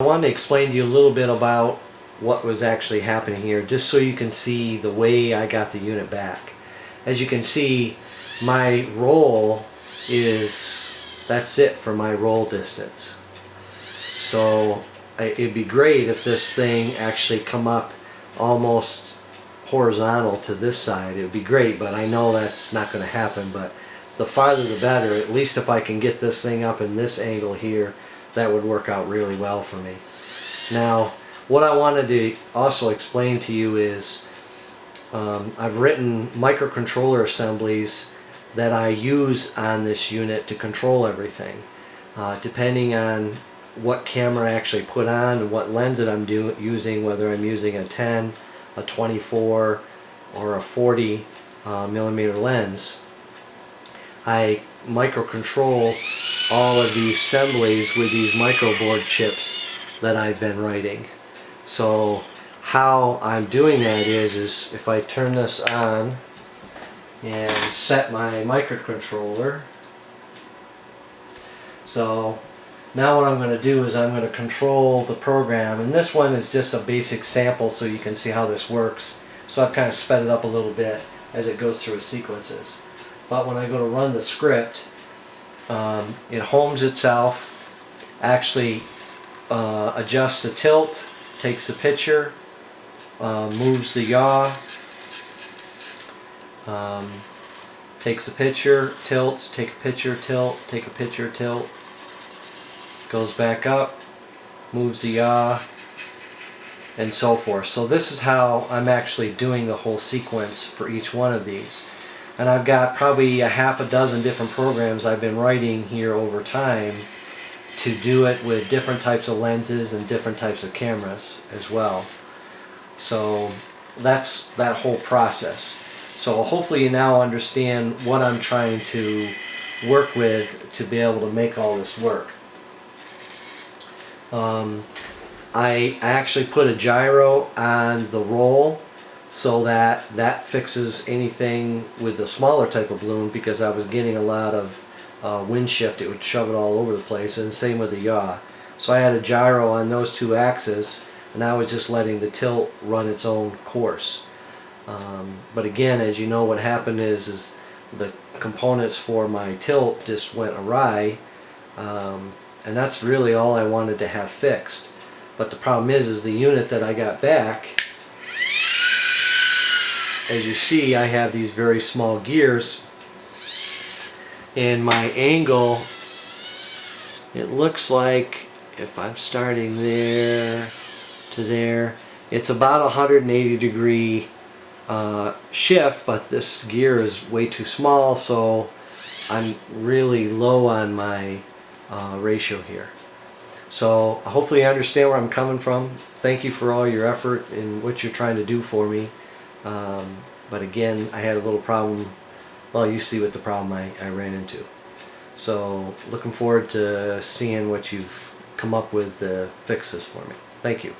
I wanted to explain to you a little bit about what was actually happening here, just so you can see the way I got the unit back. As you can see, my roll that's it for my roll distance. So it'd be great if this thing actually come up almost horizontal to this side. It would be great, but I know that's not going to happen. But the farther the better. At least if I can get this thing up in this angle here, that would work out really well for me. Now, what I wanted to also explain to you is I've written microcontroller assemblies that I use on this unit to control everything. Depending on what camera I actually put on and what lens that I'm using, whether I'm using a 10, a 24, or a 40 millimeter lens, I microcontrol all of these assemblies with these microboard chips that I've been writing. So how I'm doing that is if I turn this on and set my microcontroller. So now what I'm going to do is I'm going to control the program, and this one is just a basic sample so you can see how this works. So I've kind of sped it up a little bit as it goes through its sequences. But when I go to run the script, it homes itself, actually adjusts the tilt, takes the picture, moves the yaw, takes the picture, tilts, take a picture, tilt, take a picture, tilt, goes back up, moves the yaw, and so forth. So this is how I'm actually doing the whole sequence for each one of these. And I've got probably a half a dozen different programs I've been writing here over time to do it with different types of lenses and different types of cameras as well. So that's that whole process. So hopefully you now understand what I'm trying to work with to be able to make all this work. I actually put a gyro on the roll so that fixes anything with the smaller type of balloon, because I was getting a lot of wind shift. It would shove it all over the place, and same with the yaw. So I had a gyro on those two axes, and I was just letting the tilt run its own course. But again, as you know, what happened is the components for my tilt just went awry, and that's really all I wanted to have fixed. But the problem is the unit that I got back, as you see, I have these very small gears, and my angle, it looks like if I'm starting there to there, it's about 180 degree shift, but this gear is way too small, so I'm really low on my ratio here. So hopefully you understand where I'm coming from. Thank you for all your effort and what you're trying to do for me. But again, I had a little problem. Well, you see what the problem I ran into. So looking forward to seeing what you've come up with to fix this for me. Thank you.